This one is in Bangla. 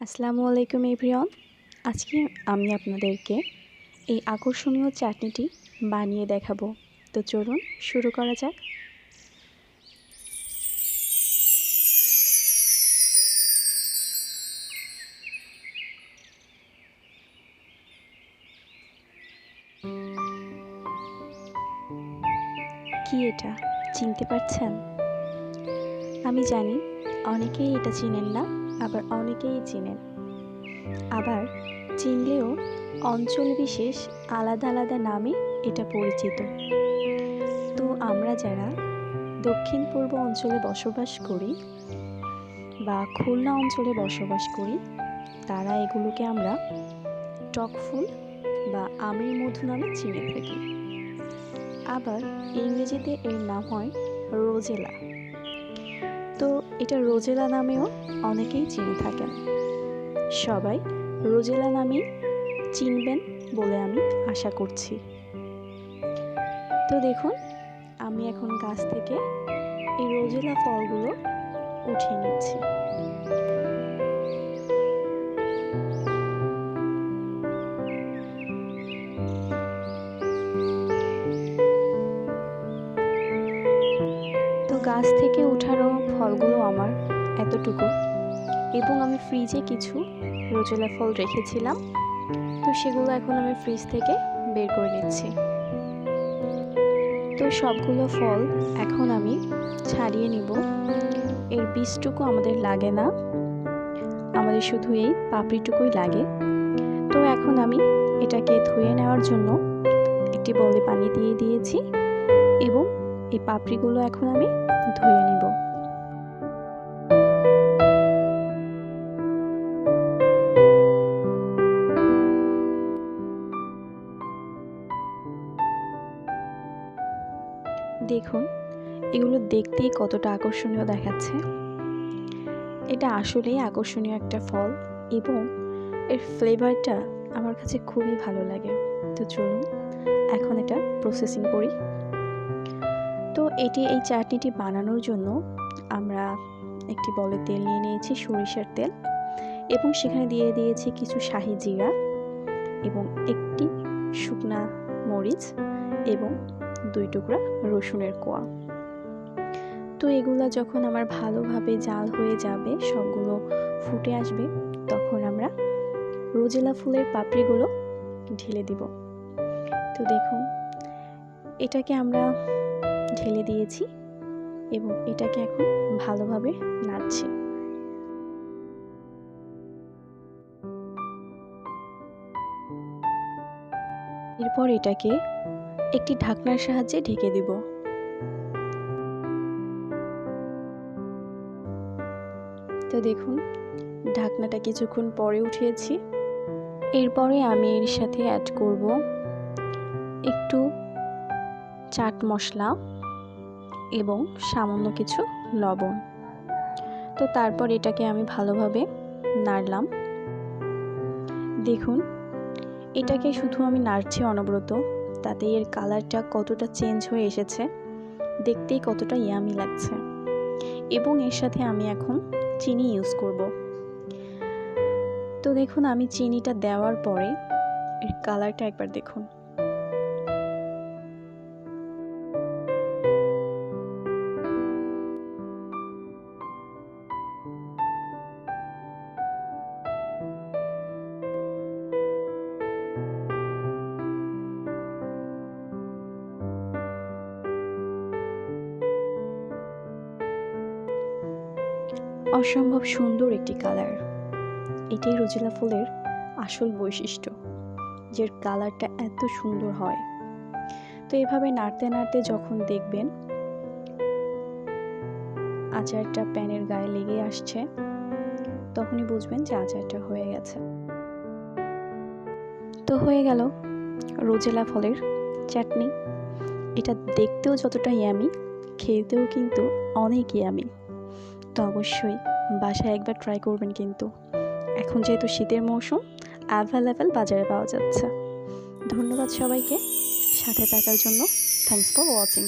আসসালামু আলাইকুম এভরিওয়ান। আজকে আমি আপনাদেরকে এই আকর্ষণীয় চাটনিটি বানিয়ে দেখাবো। তো চলুন শুরু করা যাক। কি এটা চিনতে পারছেন? আমি জানি অনেকেই এটা চিনেন না, আবার অনেকেই চিনেন। আবার চিনলেও অঞ্চল বিশেষ আলাদা আলাদা নামে এটা পরিচিত। তো আমরা যারা দক্ষিণ পূর্ব অঞ্চলে বসবাস করি বা খুলনা অঞ্চলে বসবাস করি, তারা এগুলোকে আমরা টক ফুল বা আমের মধু নামে চিনে থাকি। আবার ইংরেজিতে এর নাম হয় রোজেলা। তো এটা রোজেলা নামেও অনেকেই চিনে থাকেন। সবাই রোজেলা নামেই চিনবেন বলে আমি আশা করছি। তো দেখুন, আমি এখন গাছ থেকে এই রোজেলা ফলগুলো উঠিয়ে নিচ্ছি। তো গাছ থেকে উঠানো ফলগুলো আমার এতটুকু, এবং আমি ফ্রিজে কিছু রোজেলা ফল রেখেছিলাম। তো সেগুলো এখন আমি ফ্রিজ থেকে বের করে নিচ্ছি। তো সবগুলো ফল এখন আমি ছাড়িয়ে নিব। এর বীজটুকু আমাদের লাগে না, আমাদের শুধু এই পাপড়িটুকুই লাগে। তো এখন আমি এটাকে ধুয়ে নেওয়ার জন্য একটি বলে পানি দিয়ে দিয়েছি, এবং এই পাপড়িগুলো এখন আমি ধুয়ে নিব। দেখুন, এগুলো দেখতেই কতটা আকর্ষণীয় দেখাচ্ছে। এটা আসলেই আকর্ষণীয় একটা ফল, এবং এর ফ্লেভারটা আমার কাছে খুবই ভালো লাগে। তো চলুন এখন এটা প্রসেসিং করি। তো এই চাটনিটি বানানোর জন্য আমরা একটি বলে তেল নিয়ে নিয়েছি, সরিষার তেল, এবং সেখানে দিয়ে দিয়েছি কিছু শাহি জিরা এবং একটি শুকনা মরিচ এবং 2 টুকরা রসুনের কোয়া। তো এগুলা যখন আমার ভালোভাবে জাল হয়ে যাবে, সবগুলো ফুটে আসবে, তখন আমরা রোজেলা ফুলের পাপড়িগুলো ঢেলে দিব। তো দেখুন, এটাকে আমরা ঢেলে দিয়েছি এবং এটাকে এখন ভালোভাবে নাড়ছি। এরপর এটাকে একটি ঢাকনার সাহায্যে ঢেকে দিব। তো দেখুন, ঢাকনাটা কিছুক্ষণ পরে উঠিয়েছি। এরপরে আমি এর সাথে অ্যাড করব একটু চাট মশলা এবং সামান্য কিছু লবণ। তো তারপর এটাকে আমি ভালোভাবে নাড়লাম। দেখুন, এটাকে শুধু আমি নাড়ছি অনবরত, তাতে এর কালারটা কতটা চেঞ্জ হয়ে এসেছে, দেখতেই কতটা ইয়ামি লাগছে। এবং এর সাথে আমি এখন চিনি ইউজ করব। তো দেখুন, আমি চিনিটা দেওয়ার পরে এর কালারটা একবার দেখুন। অসম্ভব সুন্দর একটি কালার। এটাই রোজেলা ফুলের আসল বৈশিষ্ট্য, যে কালারটা এত সুন্দর হয়। তো এভাবে নাড়তে নাড়তে যখন দেখবেন আচারটা প্যানের গায়ে লেগে আসছে, তখনই বুঝবেন যে আচারটা হয়ে গেছে। তো হয়ে গেল রোজেলা ফলের চাটনি। এটা দেখতেও যতটা ইয়ামি, খেতেও কিন্তু অনেক ইয়ামি। তো অবশ্যই বাসায় একবার ট্রাই করবেন। কিন্তু এখন যেহেতু শীতের মৌসুম, অ্যাভেলেবেল বাজারে পাওয়া যাচ্ছে। ধন্যবাদ সবাইকে সাথে থাকার জন্য। Thanks for watching.